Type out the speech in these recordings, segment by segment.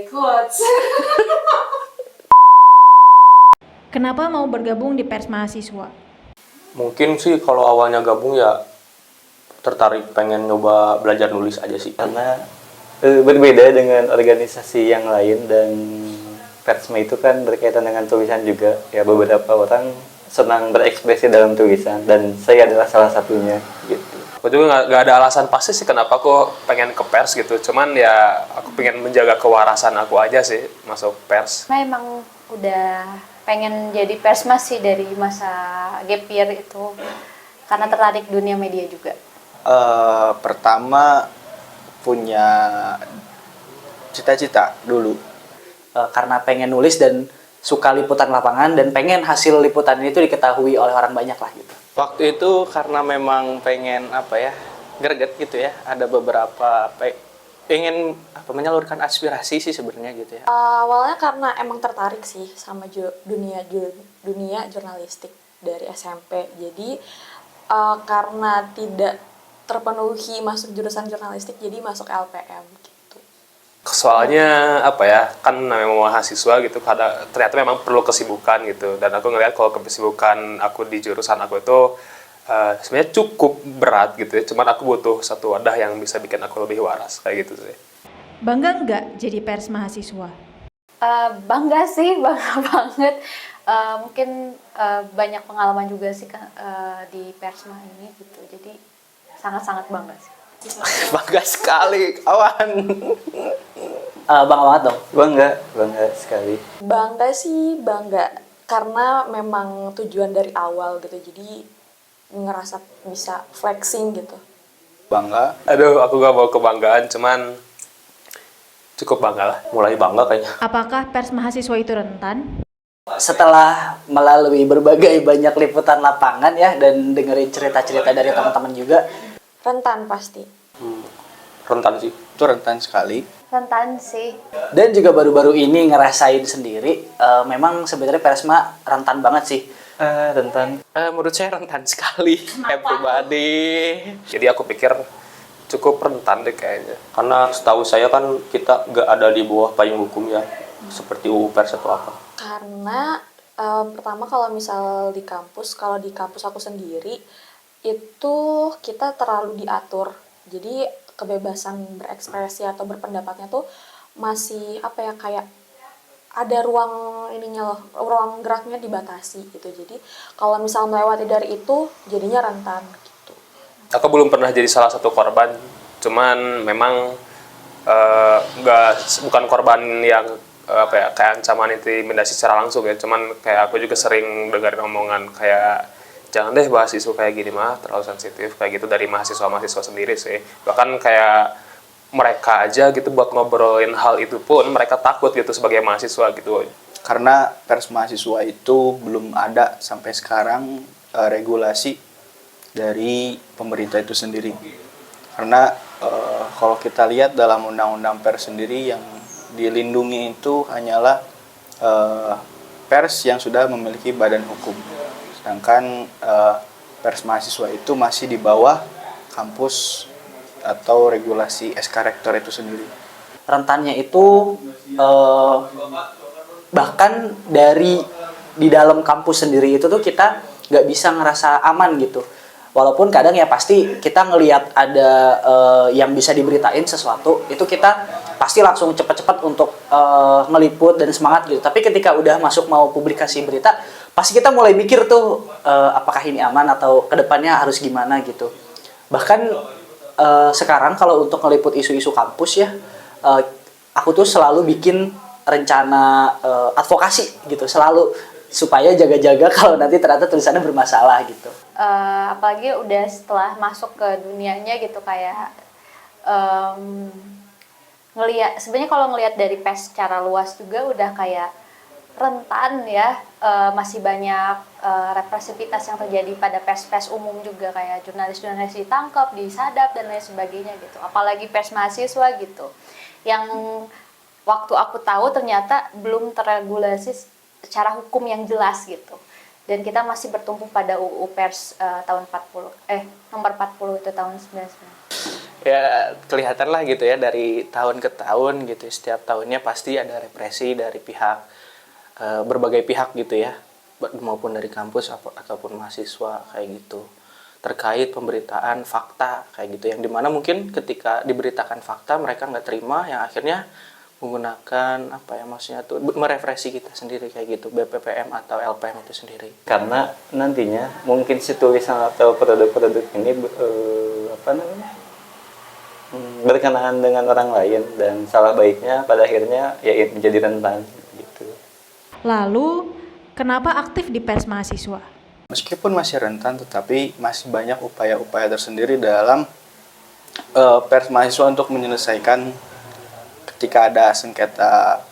Quotes. Kenapa mau bergabung di Pers Mahasiswa? Mungkin sih kalau awalnya gabung ya tertarik pengen nyoba belajar nulis aja sih. Karena berbeda dengan organisasi yang lain dan Persma itu kan berkaitan dengan tulisan juga. Ya beberapa orang senang berekspresi dalam tulisan dan saya adalah salah satunya gitu. Aku juga nggak ada alasan pasti sih kenapa aku pengen ke pers gitu. Cuman ya aku pengen menjaga kewarasan aku aja sih masuk pers. Memang udah pengen jadi persma sih dari masa gap year itu karena tertarik dunia media juga. Pertama punya cita-cita dulu. Karena pengen nulis dan suka liputan lapangan dan pengen hasil liputan itu diketahui oleh orang banyak lah gitu. Waktu itu karena memang pengen greget gitu ya. Ada beberapa ingin menyalurkan aspirasi sih sebenarnya gitu ya. Awalnya karena emang tertarik sih sama dunia jurnalistik dari SMP. Jadi karena tidak terpenuhi masuk jurusan jurnalistik, jadi masuk LPM gitu. Soalnya kan memang mahasiswa gitu, ternyata memang perlu kesibukan gitu. Dan aku ngelihat kalau kesibukan aku di jurusan aku itu sebenarnya cukup berat gitu ya. Cuman aku butuh satu wadah yang bisa bikin aku lebih waras kayak gitu sih. Bangga nggak jadi Pers Mahasiswa? Bangga sih, bangga banget. Mungkin banyak pengalaman juga sih di persma ini gitu. Jadi sangat-sangat bangga sih. Bangga sekali, kawan. Bangga banget dong. Bangga sekali. Bangga sih, bangga karena memang tujuan dari awal gitu. Jadi ngerasa bisa flexing gitu. Bangga. Aduh, aku gak mau kebanggaan, cuman cukup bangga lah. Mulai bangga kayaknya. Apakah Pers Mahasiswa itu rentan? Setelah melalui berbagai banyak liputan lapangan ya dan dengerin cerita-cerita dari teman-teman juga, Rentan pasti. Rentan sih. Itu rentan sekali. Rentan sih. dan juga baru-baru ini ngerasain sendiri, memang sebenarnya Persma rentan banget sih. Rentan. Menurut saya rentan sekali. Everybody. Jadi aku pikir cukup rentan deh kayaknya. Karena setahu saya kan kita gak ada di bawah payung hukum ya. Seperti UU Pers atau apa. Karena pertama kalau misal di kampus, kalau di kampus aku sendiri itu kita terlalu diatur. Jadi kebebasan berekspresi atau berpendapatnya tuh masih kayak ada ruang ruang geraknya dibatasi gitu. Jadi kalau misal melewati dari itu jadinya rentan gitu. Aku belum pernah jadi salah satu korban. Cuman memang bukan korban yang kayak ancaman intimidasi secara langsung ya. Cuman kayak aku juga sering dengerin omongan kayak jangan deh bahas isu kayak gini mah, terlalu sensitif kayak gitu dari mahasiswa-mahasiswa sendiri sih. Bahkan kayak mereka aja gitu buat ngobrolin hal itu pun mereka takut gitu sebagai mahasiswa gitu. Karena pers mahasiswa itu belum ada sampai sekarang regulasi dari pemerintah itu sendiri. Karena kalau kita lihat dalam undang-undang pers sendiri yang dilindungi itu hanyalah pers yang sudah memiliki badan hukum. Sedangkan pers mahasiswa itu masih di bawah kampus atau regulasi SK Rektor itu sendiri. Rentannya itu bahkan di dalam kampus sendiri itu tuh kita nggak bisa ngerasa aman gitu. Walaupun kadang ya pasti kita ngelihat ada yang bisa diberitain sesuatu, itu kita pasti langsung cepat-cepat untuk ngeliput dan semangat gitu. Tapi ketika udah masuk mau publikasi berita, pasti kita mulai mikir tuh apakah ini aman atau kedepannya harus gimana gitu. Bahkan sekarang kalau untuk ngeliput isu-isu kampus ya, aku tuh selalu bikin rencana advokasi gitu, selalu supaya jaga-jaga kalau nanti ternyata tulisannya bermasalah gitu. Apalagi udah setelah masuk ke dunianya gitu kayak sebenarnya kalau ngelihat dari pers secara luas juga udah kayak rentan ya, masih banyak represivitas yang terjadi pada pers-pers umum juga, kayak jurnalis-jurnalis ditangkap, disadap dan lain sebagainya gitu. Apalagi pers mahasiswa gitu, yang waktu aku tahu ternyata belum terregulasi secara hukum yang jelas gitu. Dan kita masih bertumpu pada UU Pers tahun nomor 40 itu tahun 99. Ya kelihatan lah gitu ya dari tahun ke tahun gitu. Setiap tahunnya pasti ada represi dari pihak berbagai pihak gitu ya, maupun dari kampus ataupun mahasiswa kayak gitu, terkait pemberitaan fakta kayak gitu, yang dimana mungkin ketika diberitakan fakta mereka nggak terima, yang akhirnya menggunakan apa ya, maksudnya tuh merepresi kita sendiri kayak gitu, BPPM atau LPM itu sendiri. Karena nantinya mungkin si tulisan atau produk-produk ini berkenaan dengan orang lain, dan salah baiknya pada akhirnya ya menjadi rentan gitu. Lalu, kenapa aktif di pers mahasiswa? Meskipun masih rentan, tetapi masih banyak upaya-upaya tersendiri dalam pers mahasiswa untuk menyelesaikan ketika ada sengketa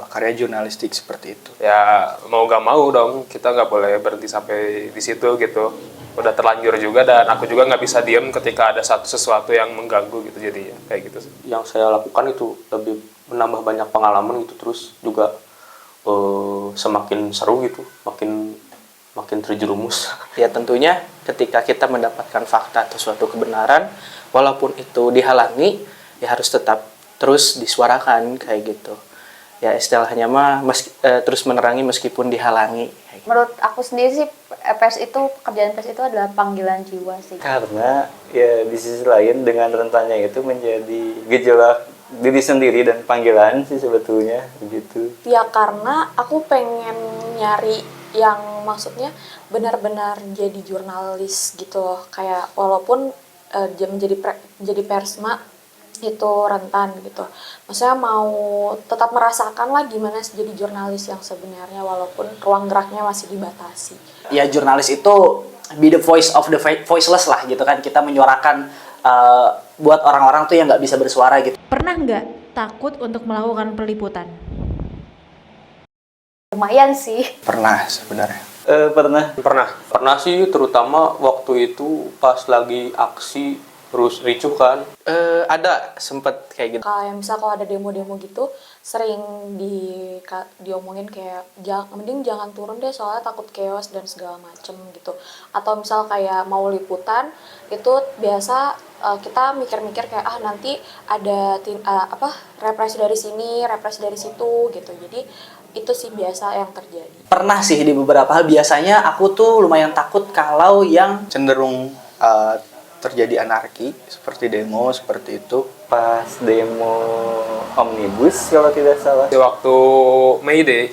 karya jurnalistik seperti itu. Ya mau gak mau dong, kita nggak boleh berhenti sampai di situ gitu. Udah terlanjur juga, dan aku juga nggak bisa diem ketika ada sesuatu yang mengganggu gitu, jadi ya kayak gitu sih. Yang saya lakukan itu lebih menambah banyak pengalaman gitu, terus juga semakin seru gitu, makin terjerumus. Ya tentunya ketika kita mendapatkan fakta atau suatu kebenaran, walaupun itu dihalangi, ya harus tetap terus disuarakan kayak gitu. Ya istilahnya mah terus menerangi meskipun dihalangi. Menurut aku sendiri sih pers itu, pekerjaan pers itu adalah panggilan jiwa sih. Karena ya di sisi lain dengan rentannya itu menjadi gejolak diri sendiri dan panggilan sih sebetulnya begitu. Ya karena aku pengen nyari yang maksudnya benar-benar jadi jurnalis gitu loh. Kayak walaupun menjadi persma itu rentan gitu. Maksudnya mau tetap merasakan lah gimana jadi jurnalis yang sebenarnya, walaupun ruang geraknya masih dibatasi. Ya jurnalis itu be the voice of the voiceless lah gitu kan. Kita menyuarakan buat orang-orang tuh yang nggak bisa bersuara gitu. Pernah nggak takut untuk melakukan peliputan? Lumayan sih. Pernah sebenarnya. Pernah sih, terutama waktu itu pas lagi aksi terus ricuh kan. Ada sempet kayak gitu. Kayak misal kalau ada demo-demo gitu, sering diomongin kayak mending jangan turun deh soalnya takut chaos dan segala macem gitu. Atau misal kayak mau liputan itu biasa kita mikir-mikir kayak nanti ada represi dari sini, represi dari situ gitu. Jadi itu sih biasa yang terjadi. Pernah sih di beberapa hal. Biasanya aku tuh lumayan takut kalau yang Cenderung terjadi anarki seperti demo seperti itu. Pas demo omnibus kalau tidak salah. Di waktu May Day,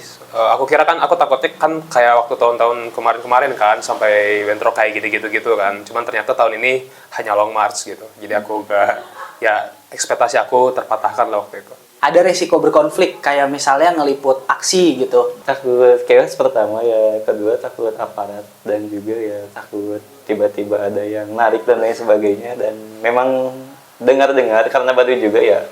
aku kira kan, aku takutnya kan kayak waktu tahun-tahun kemarin kan sampai bentrok kayak gitu kan. Cuman ternyata tahun ini hanya long march gitu. Jadi aku ekspektasi aku terpatahkan lah waktu itu. ada resiko berkonflik, kayak misalnya ngeliput aksi gitu. Takut chaos pertama, ya kedua takut aparat, dan juga ya takut tiba-tiba ada yang narik dan lain sebagainya. Dan memang dengar-dengar karena baru juga ya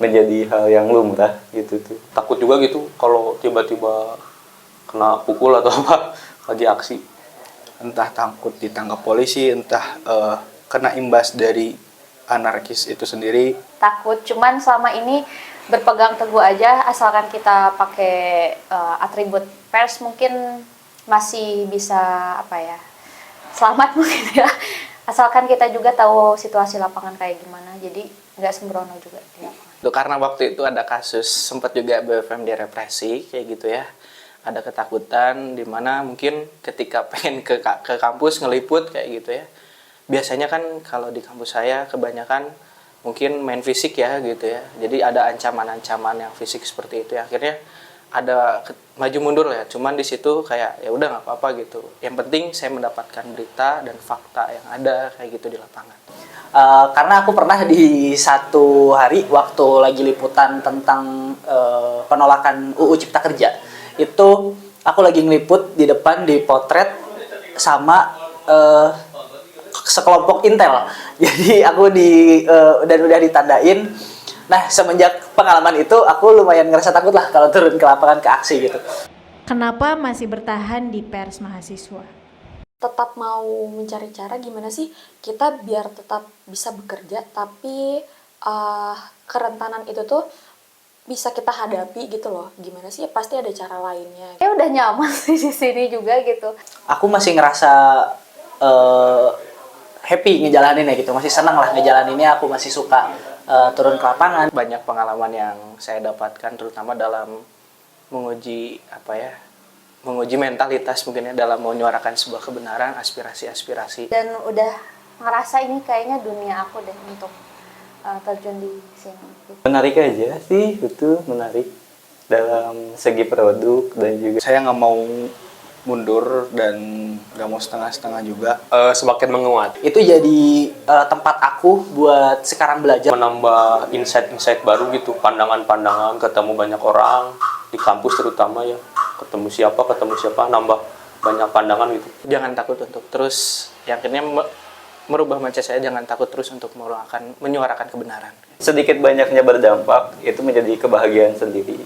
menjadi hal yang lumrah gitu tuh. Takut juga gitu kalau tiba-tiba kena pukul atau apa lagi aksi. Entah takut ditangkap polisi, entah kena imbas dari anarkis itu sendiri. Takut, cuman selama ini berpegang teguh aja, asalkan kita pakai atribut pers mungkin masih bisa selamat mungkin ya. Asalkan kita juga tahu situasi lapangan kayak gimana, jadi nggak sembrono juga di lapangan. Karena waktu itu ada kasus sempat juga BFM direpresi kayak gitu ya. Ada ketakutan di mana mungkin ketika pengen ke kampus ngeliput kayak gitu ya. Biasanya kan kalau di kampus saya kebanyakan mungkin main fisik ya gitu ya. Jadi ada ancaman-ancaman yang fisik seperti itu ya. Akhirnya ada maju mundur ya. Cuman di situ kayak ya udah nggak apa-apa gitu. Yang penting saya mendapatkan berita dan fakta yang ada kayak gitu di lapangan. Karena aku pernah di satu hari waktu lagi liputan tentang penolakan UU Cipta Kerja, itu aku lagi ngeliput di depan dipotret sama sekelompok intel. Jadi aku dan udah ditandain. Nah, semenjak pengalaman itu aku lumayan ngerasa takut lah kalau turun ke lapangan ke aksi gitu. Kenapa masih bertahan di pers mahasiswa? Tetap mau mencari cara gimana sih kita biar tetap bisa bekerja, tapi kerentanan itu tuh bisa kita hadapi gitu loh. Gimana sih? Pasti ada cara lainnya. Ya udah nyaman sih di sini juga gitu. Aku masih ngerasa happy ngejalaninnya gitu, masih senang lah ngejalaninnya, aku masih suka turun ke lapangan. Banyak pengalaman yang saya dapatkan terutama dalam menguji menguji mentalitas mungkin ya, dalam menyuarakan sebuah kebenaran, aspirasi-aspirasi. Dan udah ngerasa ini kayaknya dunia aku deh untuk terjun di sini. Menarik aja sih, itu menarik dalam segi produk dan juga Saya nggak mau mundur dan nggak mau setengah-setengah juga. Semakin menguat. Itu jadi tempat aku buat sekarang belajar. Menambah insight-insight baru gitu, pandangan-pandangan, ketemu banyak orang di kampus terutama ya, ketemu siapa, nambah banyak pandangan gitu. Jangan takut untuk terus, yang akhirnya merubah mindset saya, jangan takut terus untuk menyuarakan kebenaran. sedikit banyaknya berdampak, itu menjadi kebahagiaan sendiri.